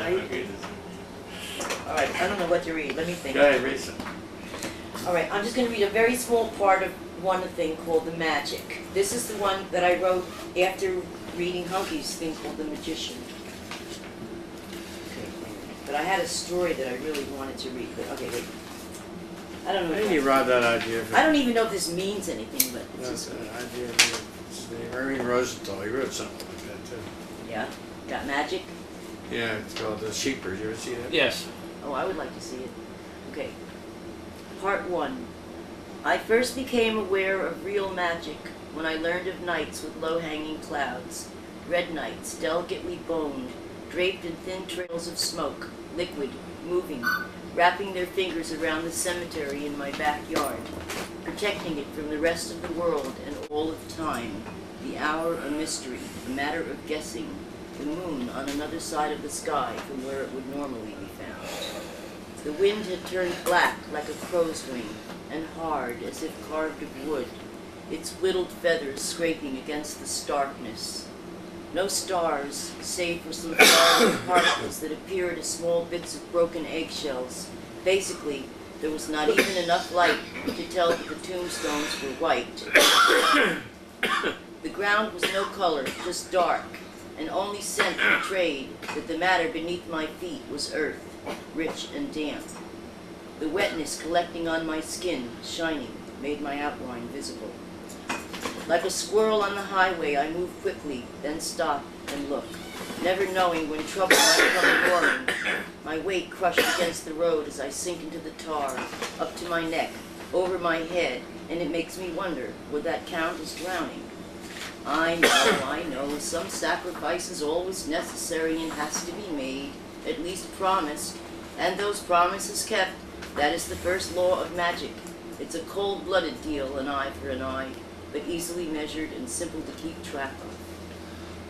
All right, I don't know what to read. Let me think. Go ahead, read some. All right, I'm just going to read a very small part of one thing called The Magic. This is the one that I wrote after reading Huncke's thing called The Magician. Okay, but I had a story that I really wanted to read. But okay, wait. I don't know. I think you wrote that idea. I don't even know if this means anything, but it's That's just... an idea. Irving Rosenthal, he wrote something like that too. Yeah? Got magic? Yeah, it's called The Sheepers. You ever see that? Yes. Oh, I would like to see it. Okay. Part 1. I first became aware of real magic when I learned of nights with low-hanging clouds. Red nights, delicately boned, draped in thin trails of smoke, liquid, moving, wrapping their fingers around the cemetery in my backyard, protecting it from the rest of the world and all of time. The hour a mystery, a matter of guessing, the moon on another side of the sky from where it would normally be found. The wind had turned black like a crow's wing, and hard as if carved of wood, its whittled feathers scraping against the starkness. No stars, save for some far-away particles that appeared as small bits of broken eggshells. Basically, there was not even enough light to tell that the tombstones were white. The ground was no color, just dark, and only scent betrayed that the matter beneath my feet was earth, rich and damp. The wetness collecting on my skin, shining, made my outline visible. Like a squirrel on the highway, I moved quickly, then stopped and looked, never knowing when trouble might come roaring. My weight crushed against the road as I sink into the tar, up to my neck, over my head, and it makes me wonder, would that count as drowning? I know, some sacrifice is always necessary and has to be made, at least promised, and those promises kept. That is the first law of magic. It's a cold-blooded deal, an eye for an eye, but easily measured and simple to keep track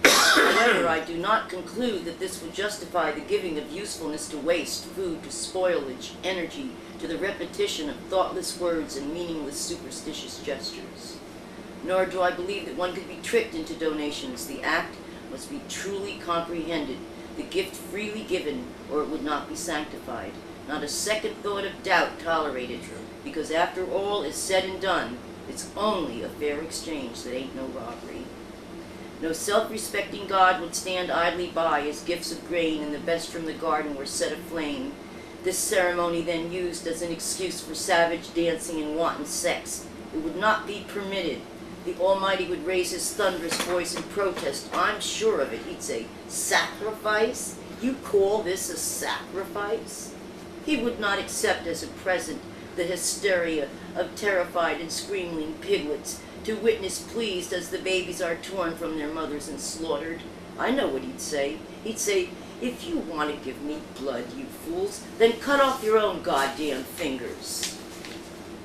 of. However, I do not conclude that this would justify the giving of usefulness to waste, food to spoilage, energy to the repetition of thoughtless words and meaningless superstitious gestures. Nor do I believe that one could be tricked into donations. The act must be truly comprehended, the gift freely given, or it would not be sanctified. Not a second thought of doubt tolerated, because after all is said and done, it's only a fair exchange that ain't no robbery. No self-respecting God would stand idly by as gifts of grain and the best from the garden were set aflame. This ceremony then used as an excuse for savage dancing and wanton sex. It would not be permitted. The Almighty would raise his thunderous voice in protest. I'm sure of it. He'd say, "Sacrifice? You call this a sacrifice?" He would not accept as a present the hysteria of terrified and screaming piglets, to witness pleased as the babies are torn from their mothers and slaughtered. I know what he'd say. He'd say, "If you want to give me blood, you fools, then cut off your own goddamn fingers."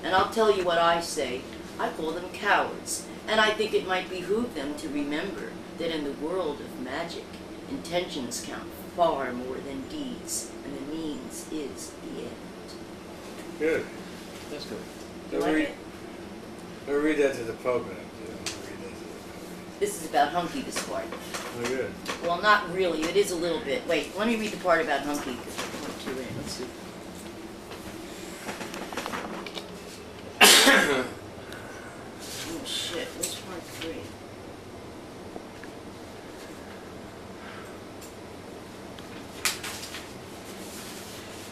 And I'll tell you what I say. I call them cowards, and I think it might behoove them to remember that in the world of magic, intentions count far more than deeds, and the means is the end. Good. That's good. You like it? I'll read that to the Pope. This is about Huncke, this part. Oh, good. Well, not really. It is a little bit. Wait, let me read the part about Huncke. Let's see. Oh, shit. Where's part 3?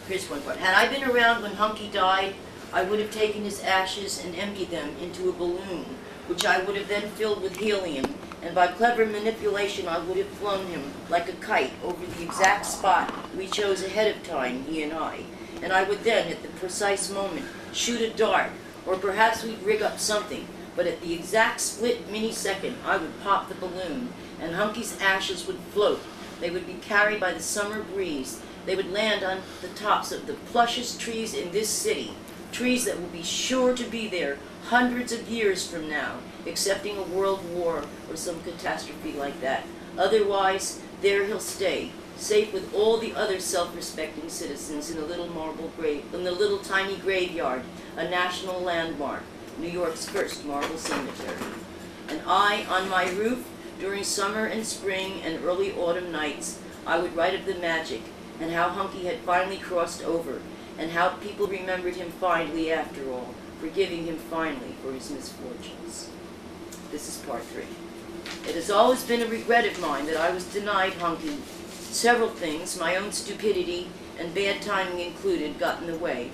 Here's one part. Had I been around when Huncke died, I would have taken his ashes and emptied them into a balloon, which I would have then filled with helium, and by clever manipulation I would have flown him like a kite over the exact spot we chose ahead of time, he and I would then, at the precise moment, shoot a dart, or perhaps we'd rig up something, but at the exact split millisecond I would pop the balloon, and Huncke's ashes would float. They would be carried by the summer breeze. They would land on the tops of the plushest trees in this city, trees that will be sure to be there hundreds of years from now, excepting a world war or some catastrophe like that. Otherwise, there he'll stay, safe with all the other self-respecting citizens in a little marble grave, in the little tiny graveyard, a national landmark, New York's first marble cemetery. And I, on my roof, during summer and spring and early autumn nights, I would write of the magic, and how Huncke had finally crossed over, and how people remembered him fondly after all, forgiving him finally for his misfortunes. This is part 3. It has always been a regret of mine that I was denied Huncke. Several things, my own stupidity and bad timing included, got in the way.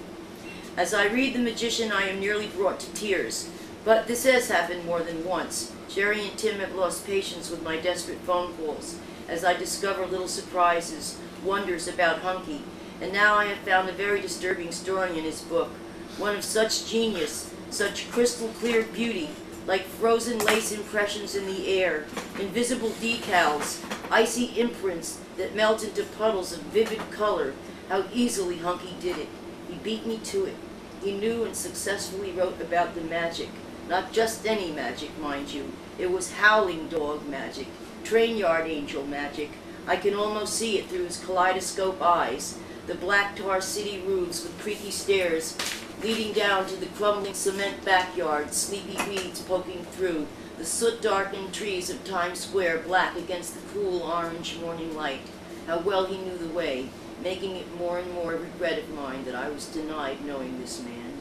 As I read The Magician, I am nearly brought to tears, but this has happened more than once. Jerry and Tim have lost patience with my desperate phone calls, as I discover little surprises, wonders about Huncke, and now I have found a very disturbing story in his book, one of such genius, such crystal clear beauty, like frozen lace impressions in the air, invisible decals, icy imprints that melt into puddles of vivid color. How easily Huncke did it. He beat me to it. He knew and successfully wrote about the magic. Not just any magic, mind you. It was howling dog magic, train yard angel magic. I can almost see it through his kaleidoscope eyes. The black tar city roofs with creaky stairs leading down to the crumbling cement backyard, sleepy weeds poking through, the soot-darkened trees of Times Square black against the cool orange morning light. How well he knew the way, making it more and more a regret of mine that I was denied knowing this man.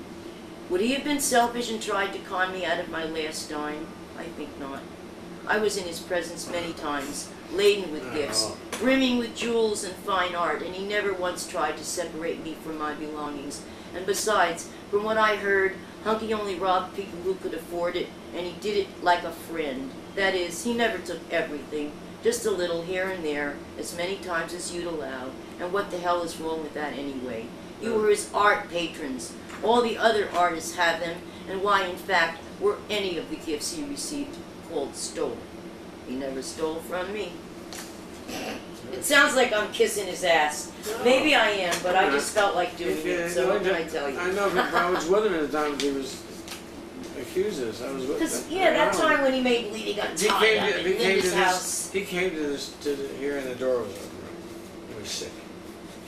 Would he have been selfish and tried to con me out of my last dime? I think not. I was in his presence many times, laden with gifts, brimming with jewels and fine art, and he never once tried to separate me from my belongings. And besides, from what I heard, Huncke only robbed people who could afford it, and he did it like a friend. That is, he never took everything, just a little here and there, as many times as you'd allow. And what the hell is wrong with that anyway? You were his art patrons. All the other artists have them, and why, in fact, were any of the gifts he received called stolen? He never stole from me. It sounds like I'm kissing his ass. No. Maybe I am, but I just felt like doing it, so what can I tell you? I know, but I was with him at the time he was accused of this. I was with him. Yeah, that time when he made bleeding got tied up in Linda's house. He came to here and the door was open. He was sick.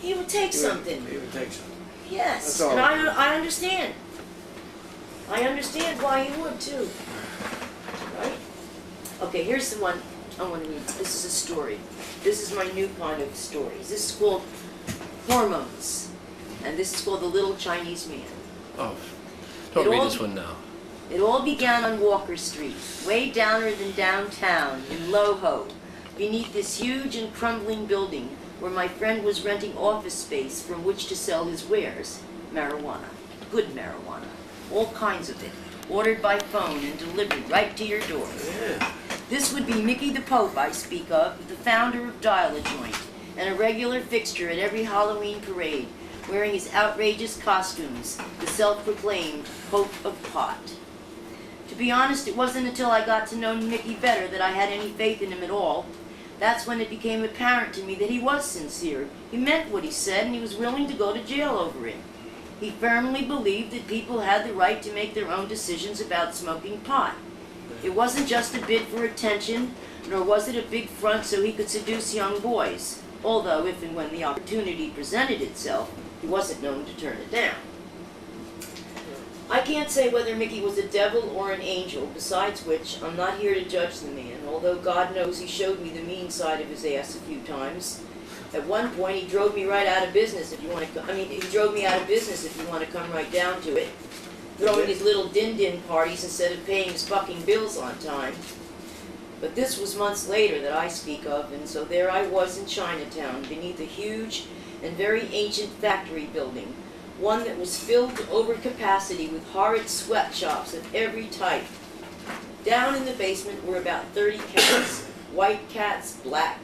He would take something. He would take something. Yes, That's all and I understand. I understand why he would too. Right? Okay, here's the one I want to read. This is a story. This is my new kind of stories. This is called Hormones, and this is called The Little Chinese Man. Oh, don't read this one now. It all began on Walker Street, way downer than downtown, in Loho, beneath this huge and crumbling building where my friend was renting office space from which to sell his wares. Marijuana. Good marijuana. All kinds of it. Ordered by phone and delivered right to your door. Yeah. This would be Micky the Pope I speak of, the founder of Dial-A-Joint, and a regular fixture at every Halloween parade, wearing his outrageous costumes, the self-proclaimed Pope of Pot. To be honest, it wasn't until I got to know Micky better that I had any faith in him at all. That's when it became apparent to me that he was sincere. He meant what he said, and he was willing to go to jail over it. He firmly believed that people had the right to make their own decisions about smoking pot. It wasn't just a bid for attention, nor was it a big front so he could seduce young boys, although if and when the opportunity presented itself, he wasn't known to turn it down. I can't say whether Micky was a devil or an angel, besides which I'm not here to judge the man, although God knows he showed me the mean side of his ass a few times. At one point, he drove me right out of business if you want to, he drove me out of business if you want to come right down to it, throwing his little din-din parties instead of paying his fucking bills on time. But this was months later that I speak of, and so there I was in Chinatown, beneath a huge and very ancient factory building, one that was filled to overcapacity with horrid sweatshops of every type. Down in the basement were about 30 cats, white cats, black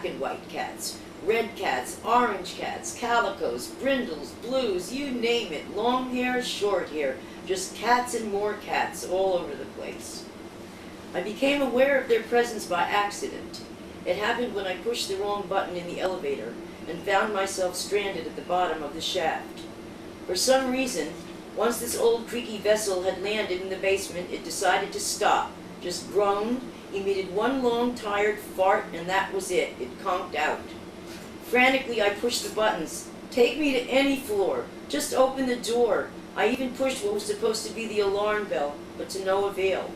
and white cats, red cats, orange cats, calicos, brindles, blues, you name it, long hair, short hair, just cats and more cats all over the place. I became aware of their presence by accident. It happened when I pushed the wrong button in the elevator and found myself stranded at the bottom of the shaft. For some reason, once this old creaky vessel had landed in the basement, it decided to stop, just groaned, emitted one long tired fart, and that was it. It conked out. Frantically, I pushed the buttons. Take me to any floor. Just open the door. I even pushed what was supposed to be the alarm bell, but to no avail.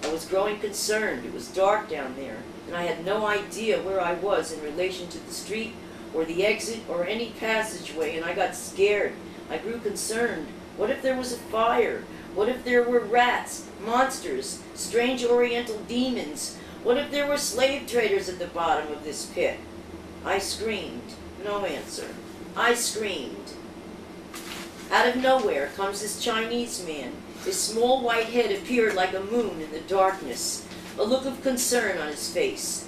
I was growing concerned. It was dark down there, and I had no idea where I was in relation to the street or the exit, or any passageway, and I got scared. I grew concerned. What if there was a fire? What if there were rats, monsters, strange oriental demons? What if there were slave traders at the bottom of this pit? I screamed. No answer. I screamed. Out of nowhere comes this Chinese man. His small white head appeared like a moon in the darkness, a look of concern on his face.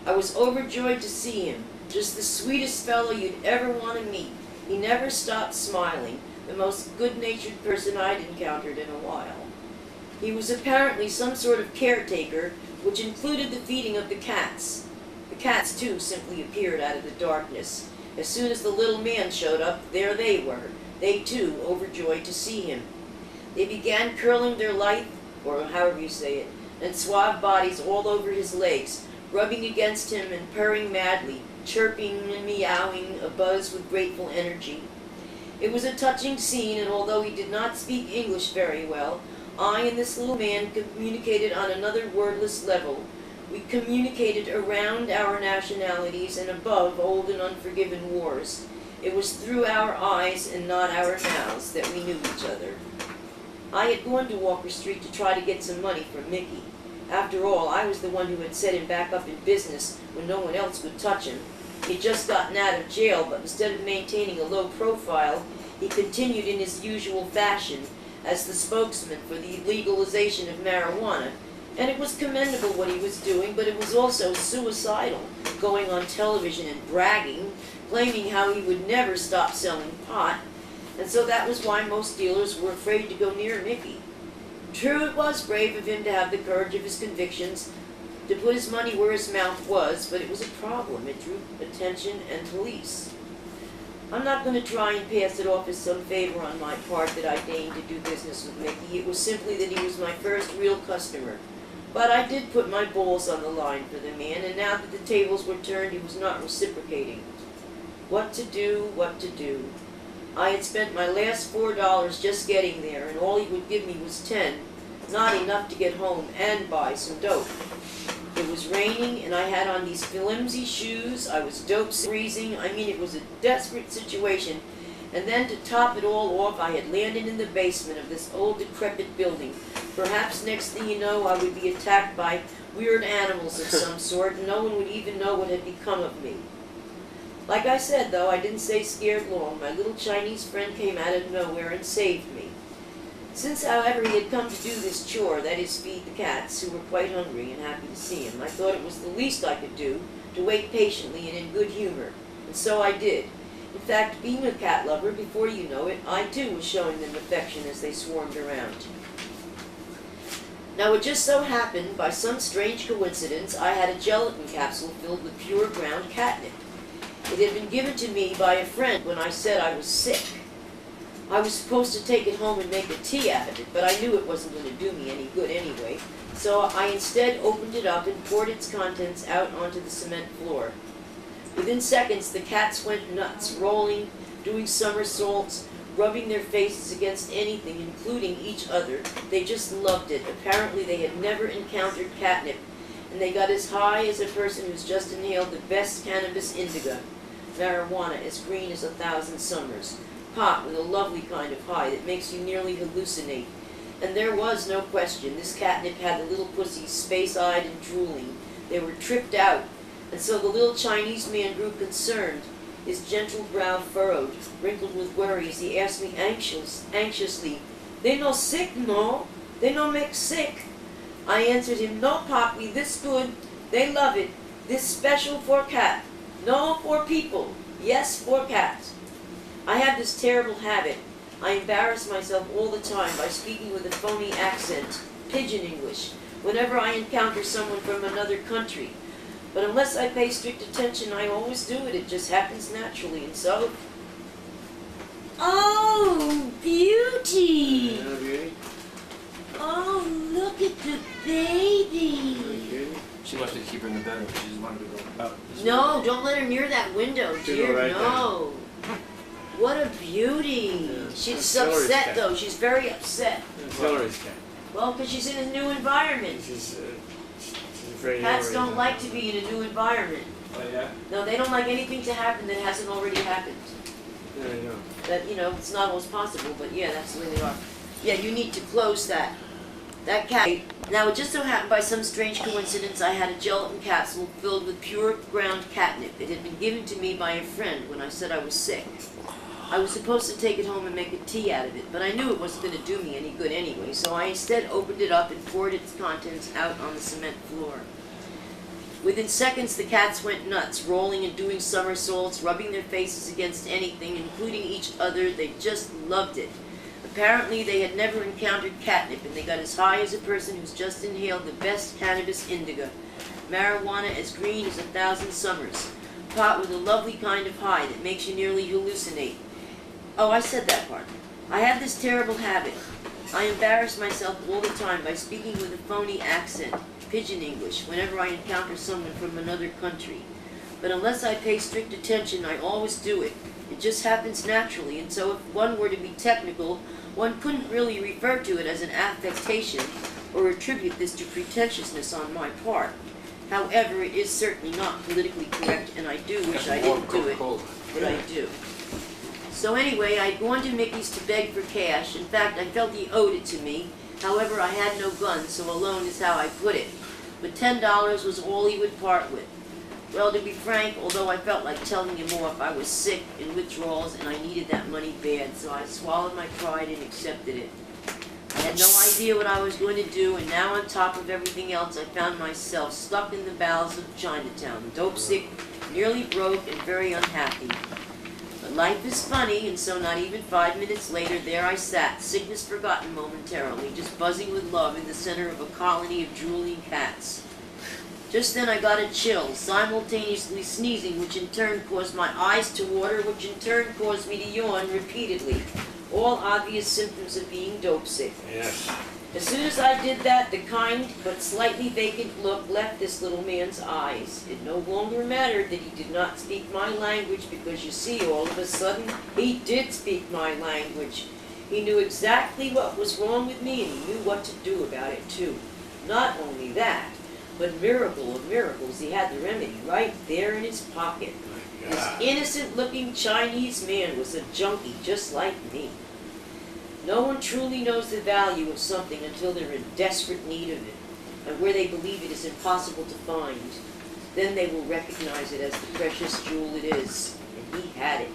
I was overjoyed to see him, just the sweetest fellow you'd ever want to meet. He never stopped smiling, the most good-natured person I'd encountered in a while. He was apparently some sort of caretaker, which included the feeding of the cats. The cats, too, simply appeared out of the darkness. As soon as the little man showed up, there they were, they too overjoyed to see him. They began curling their lithe, or however you say it, and suave bodies all over his legs, rubbing against him and purring madly, chirping and meowing, abuzz with grateful energy. It was a touching scene, and although he did not speak English very well, I and this little man communicated on another wordless level. We communicated around our nationalities and above old and unforgiven wars. It was through our eyes and not our mouths that we knew each other. I had gone to Walker Street to try to get some money from Micky. After all, I was the one who had set him back up in business when no one else would touch him. He'd just gotten out of jail, but instead of maintaining a low profile, he continued in his usual fashion as the spokesman for the legalization of marijuana. And it was commendable what he was doing, but it was also suicidal, going on television and bragging, claiming how he would never stop selling pot. And so that was why most dealers were afraid to go near Micky. True, it was brave of him to have the courage of his convictions, to put his money where his mouth was, but it was a problem. It drew attention and police. I'm not going to try and pass it off as some favor on my part that I deigned to do business with Micky. It was simply that he was my first real customer. But I did put my balls on the line for the man, and now that the tables were turned, he was not reciprocating. What to do, what to do. I had spent my last $4 just getting there, and all he would give me was 10, not enough to get home and buy some dope. It was raining, and I had on these flimsy shoes. I was dope freezing. I mean, it was a desperate situation. And then to top it all off, I had landed in the basement of this old decrepit building. Perhaps next thing you know, I would be attacked by weird animals of some sort, and no one would even know what had become of me. Like I said, though, I didn't stay scared long. My little Chinese friend came out of nowhere and saved me. Since, however, he had come to do this chore, that is, feed the cats, who were quite hungry and happy to see him, I thought it was the least I could do to wait patiently and in good humor. And so I did. In fact, being a cat lover, before you know it, I too was showing them affection as they swarmed around. Now it just so happened, by some strange coincidence, I had a gelatin capsule filled with pure ground catnip. It had been given to me by a friend when I said I was sick. I was supposed to take it home and make a tea out of it, but I knew it wasn't going to do me any good anyway, so I instead opened it up and poured its contents out onto the cement floor. Within seconds, the cats went nuts, rolling, doing somersaults, rubbing their faces against anything, including each other. They just loved it. Apparently they had never encountered catnip, and they got as high as a person who's just inhaled the best cannabis indica, marijuana as green as 1,000 summers, pot with a lovely kind of high that makes you nearly hallucinate. And there was no question, this catnip had the little pussies space-eyed and drooling. They were tripped out, and so the little Chinese man grew concerned. His gentle brow furrowed, wrinkled with worries. He asked me anxiously, "They no sick, no? They no make sick?" I answered him, "No, Poppy, this good. They love it. This special for cat. No for people. Yes, for cat." I have this terrible habit. I embarrass myself all the time by speaking with a phony accent, pidgin English, whenever I encounter someone from another country. But unless I pay strict attention, I always do it. It just happens naturally, and so... Oh, beauty! Yeah, beauty. Oh, look at the baby! Beauty. She must be keeping the bedroom. She just wanted to go out. No, don't let her near that window, She'll dear, go right no. What a beauty! Yeah, She's that's Hillary's upset, cat. though. She's very upset. That's Hillary's cat. Well, because she's in a new environment. She's afraid Cats Hillary's don't not- like to be in a new environment. Oh, yeah? No, they don't like anything to happen that hasn't already happened. There you go. That, it's not always possible, but yeah, that's the way they are. Yeah, you need to close that. That cat. Now, it just so happened by some strange coincidence, I had a gelatin capsule filled with pure ground catnip. It had been given to me by a friend when I said I was sick. I was supposed to take it home and make a tea out of it, but I knew it wasn't going to do me any good anyway, so I instead opened it up and poured its contents out on the cement floor. Within seconds, the cats went nuts, rolling and doing somersaults, rubbing their faces against anything, including each other. They just loved it. Apparently, they had never encountered catnip, and they got as high as a person who's just inhaled the best cannabis indica. Marijuana as green as 1,000 summers. Pot with a lovely kind of high that makes you nearly hallucinate. Oh, I said that part. I have this terrible habit. I embarrass myself all the time by speaking with a phony accent, pidgin English, whenever I encounter someone from another country. But unless I pay strict attention, I always do it. It just happens naturally, and so if one were to be technical, one couldn't really refer to it as an affectation or attribute this to pretentiousness on my part. However, it is certainly not politically correct, and I do wish I didn't do it, but I do. So anyway, I'd gone to Micky's to beg for cash. In fact, I felt he owed it to me. However, I had no gun, so a loan is how I put it. But $10 was all he would part with. Well, to be frank, although I felt like telling him off, I was sick, in withdrawals, and I needed that money bad, so I swallowed my pride and accepted it. I had no idea what I was going to do, and now on top of everything else, I found myself stuck in the bowels of Chinatown, dope sick, nearly broke, and very unhappy. But life is funny, and so not even 5 minutes later, there I sat, sickness forgotten momentarily, just buzzing with love in the center of a colony of drooling cats. Just then I got a chill, simultaneously sneezing, which in turn caused my eyes to water, which in turn caused me to yawn repeatedly. All obvious symptoms of being dope sick. Yes. As soon as I did that, the kind but slightly vacant look left this little man's eyes. It no longer mattered that he did not speak my language, because you see, all of a sudden, he did speak my language. He knew exactly what was wrong with me, and he knew what to do about it, too. Not only that, but miracle of miracles, he had the remedy right there in his pocket. This innocent-looking Chinese man was a junkie just like me. No one truly knows the value of something until they're in desperate need of it, and where they believe it is impossible to find. Then they will recognize it as the precious jewel it is, and he had it.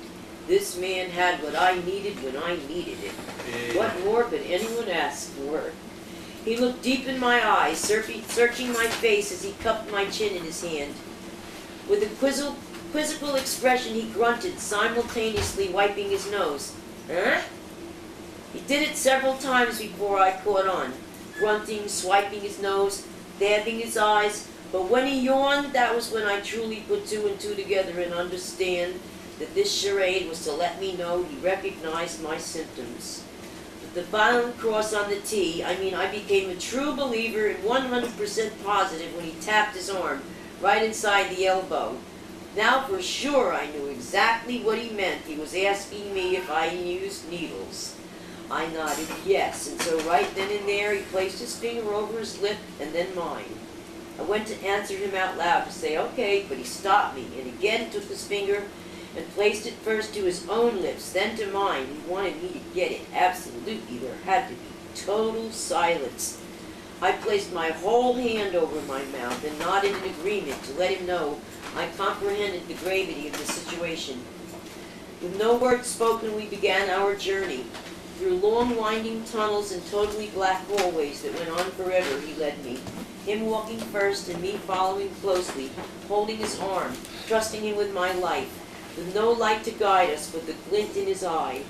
This man had what I needed when I needed it. What more could anyone ask for? He looked deep in my eyes, searching my face as he cupped my chin in his hand. With a quizzical expression, he grunted, simultaneously wiping his nose. Huh? He did it several times before I caught on, grunting, swiping his nose, dabbing his eyes. But when he yawned, that was when I truly put two and two together and understand that this charade was to let me know he recognized my symptoms. The violent cross on the T, I became a true believer and 100% positive when he tapped his arm right inside the elbow. Now for sure I knew exactly what he meant. He was asking me if I used needles. I nodded yes, and so right then and there he placed his finger over his lip and then mine. I went to answer him out loud to say okay, but he stopped me and again took his finger and placed it first to his own lips, then to mine. He wanted me to get it. Absolutely, there had to be total silence. I placed my whole hand over my mouth and nodded in agreement to let him know I comprehended the gravity of the situation. With no word spoken, we began our journey. Through long winding tunnels and totally black hallways that went on forever, he led me. Him walking first and me following closely, holding his arm, trusting him with my life, with no light to guide us but the glint in his eye.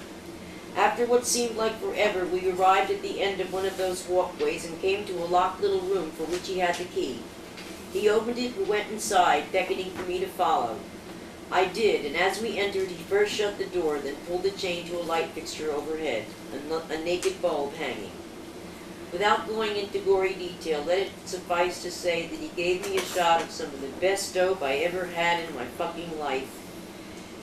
After what seemed like forever, we arrived at the end of one of those walkways and came to a locked little room for which he had the key. He opened it and went inside, beckoning for me to follow. I did, and as we entered, he first shut the door, then pulled the chain to a light fixture overhead, a naked bulb hanging. Without going into gory detail, let it suffice to say that he gave me a shot of some of the best dope I ever had in my fucking life.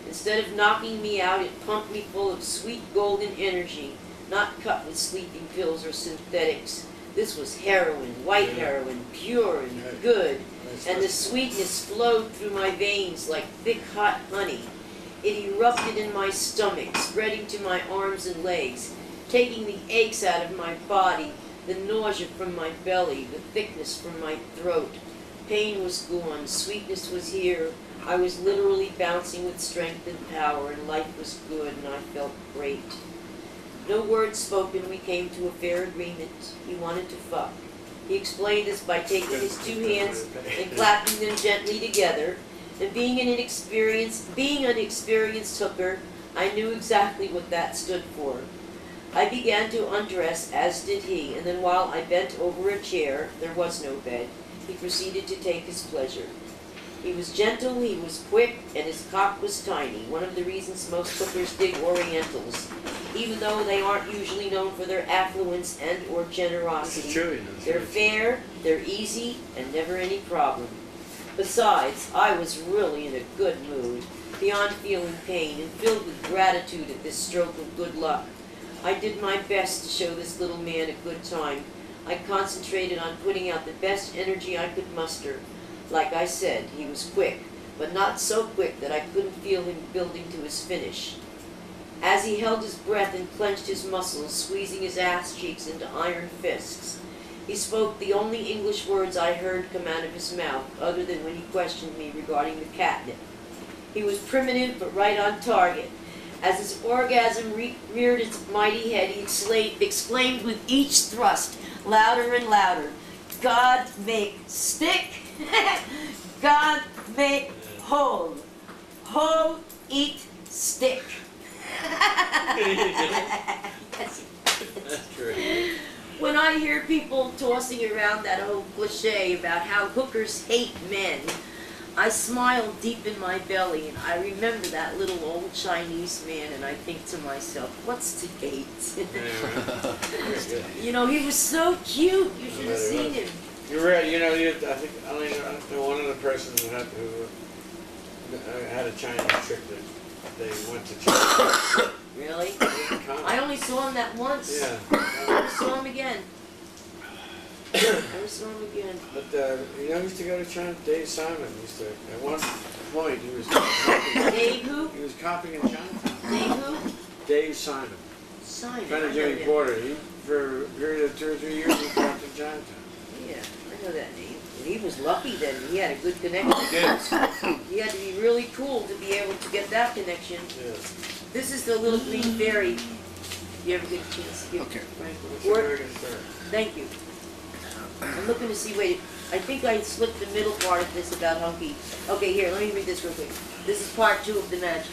Instead of knocking me out, it pumped me full of sweet golden energy, not cut with sleeping pills or synthetics. This was heroin, white heroin, pure and good, and the sweetness flowed through my veins like thick hot honey. It erupted in my stomach, spreading to my arms and legs, taking the aches out of my body, the nausea from my belly, the thickness from my throat. Pain was gone, sweetness was here. I was literally bouncing with strength and power, and life was good, and I felt great. No words spoken, we came to a fair agreement. He wanted to fuck. He explained this by taking his two hands and clapping them gently together. And being an experienced hooker, I knew exactly what that stood for. I began to undress, as did he, and then while I bent over a chair, there was no bed, he proceeded to take his pleasure. He was gentle, he was quick, and his cock was tiny, one of the reasons most hookers dig Orientals, even though they aren't usually known for their affluence and or generosity. They're fair, they're easy, and never any problem. Besides, I was really in a good mood, beyond feeling pain, and filled with gratitude at this stroke of good luck. I did my best to show this little man a good time. I concentrated on putting out the best energy I could muster. Like I said, he was quick, but not so quick that I couldn't feel him building to his finish. As he held his breath and clenched his muscles, squeezing his ass cheeks into iron fists, he spoke the only English words I heard come out of his mouth, other than when he questioned me regarding the catnip. He was primitive but right on target. As his orgasm reared its mighty head, he exclaimed with each thrust, louder and louder, "God make stick, God make whole, whole eat stick." That's true. When I hear people tossing around that old cliche about how hookers hate men, I smile deep in my belly, and I remember that little old Chinese man, and I think to myself, what's to hate? You know, he was so cute. You should have seen him. You're right. You know, I think I know one of the persons who had a Chinese trick that they went to China. Really? I only saw him that once. Yeah. I never saw him again. Never saw him again. But you know, he used to go to China. Dave Simon used to. At one point, he was copying. Dave who? He was copying in Chinatown. Dave who? Dave Simon. Simon. Friend of I know Jimmy that. Porter. He, for a period of 2 or 3 years, he copped in Chinatown. Yeah, I know that name. And he was lucky then. He had a good connection. He did. He had to be really cool to be able to get that connection. Yeah. This is the little green fairy. You ever get a chance to give Frank a What's report? American Star? Thank you. I'm looking to see, wait, I think I slipped the middle part of this about Huncke. Okay, here, let me read this real quick. This is part 2 of the match.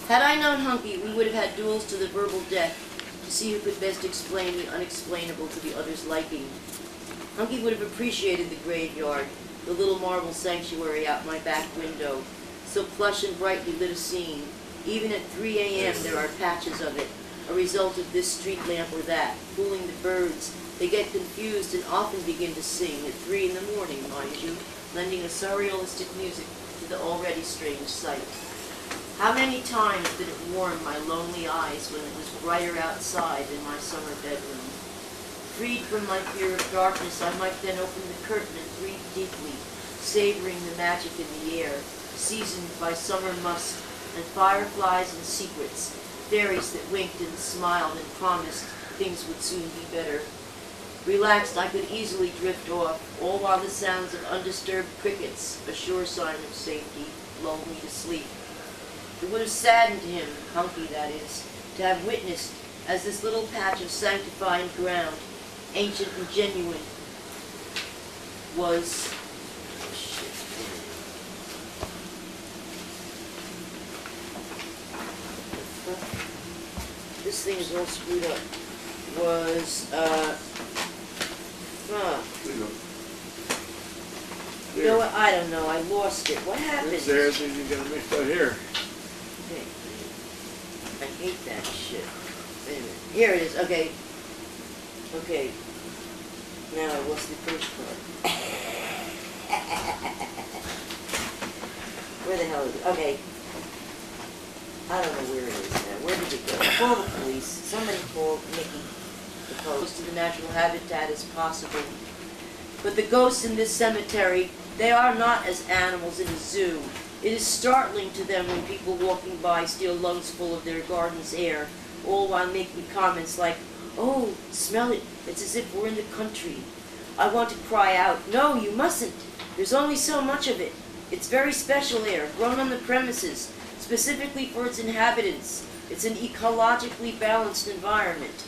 Had I known Huncke, we would have had duels to the verbal death to see who could best explain the unexplainable to the other's liking. Huncke would have appreciated the graveyard, the little marble sanctuary out my back window, so plush and brightly lit a scene. Even at 3 a.m. there are patches of it, a result of this street lamp or that, fooling the birds. They get confused and often begin to sing at 3 in the morning, mind you, lending a surrealistic music to the already strange sight. How many times did it warm my lonely eyes when it was brighter outside in my summer bedroom? Freed from my fear of darkness, I might then open the curtain and breathe deeply, savoring the magic in the air, seasoned by summer musk and fireflies and secrets, fairies that winked and smiled and promised things would soon be better. Relaxed, I could easily drift off, all while the sounds of undisturbed crickets, a sure sign of safety, lulled me to sleep. It would have saddened him, Huncke that is, to have witnessed, as this little patch of sanctifying ground, ancient and genuine, was... This thing is all screwed up. Was, you know what? I don't know. I lost it. What happened? It's there, so you're going to mix it here. Okay. I hate that shit. Wait a minute. Here it is. Okay. Okay. Now I lost the first part. Where the hell is it? Okay. I don't know where it is now. Where did it go? Call the police. Somebody called Micky. The close to the natural habitat as possible. But the ghosts in this cemetery, they are not as animals in a zoo. It is startling to them when people walking by steal lungs full of their garden's air, all while making comments like, "Oh, smell it, it's as if we're in the country." I want to cry out, "No, you mustn't. There's only so much of it. It's very special air, grown on the premises, specifically for its inhabitants. It's an ecologically balanced environment."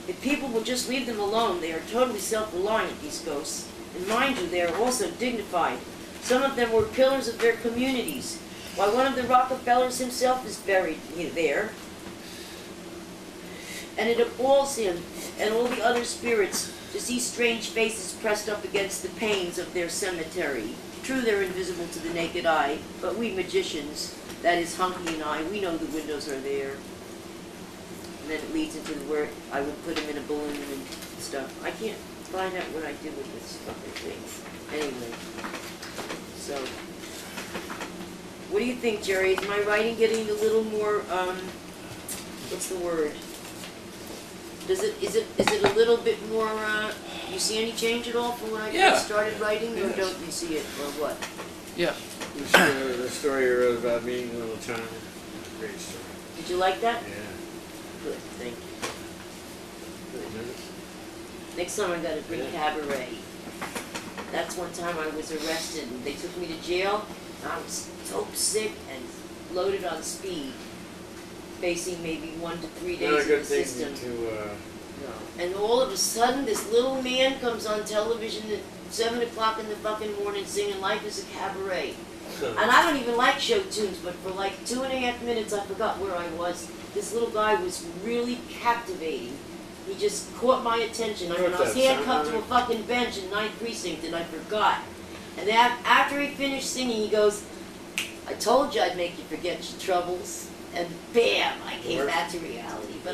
If people would just leave them alone, they are totally self-reliant, these ghosts. And mind you, they are also dignified. Some of them were pillars of their communities. Why, one of the Rockefellers himself is buried there. And it appalls him and all the other spirits to see strange faces pressed up against the panes of their cemetery. True, they're invisible to the naked eye, but we magicians, that is Huncke and I, we know the windows are there. And then it leads into where I would put him in a balloon and stuff. I can't find out what I did with this fucking thing. Anyway, so what do you think, Jerry? Is my writing getting a little more, what's the word? Is it a little bit more, you see any change at all from when I first started writing, or don't you see it, or what? Yeah. The story you wrote about meeting a little China, great story. Did you like that? Yeah. Good, thank you. Good. Next time I gotta bring cabaret. That's one time I was arrested and they took me to jail. I was so sick and loaded on speed, facing maybe 1 to 3 days Not a in good the thing system. to, And all of a sudden, this little man comes on television at 7 o'clock in the fucking morning singing "Life is a Cabaret." And I don't even like show tunes, but for like 2.5 minutes I forgot where I was. This little guy was really captivating. He just caught my attention. I mean, I was handcuffed to a fucking bench in 9th Precinct and I forgot. And then after he finished singing, he goes, "I told you I'd make you forget your troubles." And bam, I came back to reality. But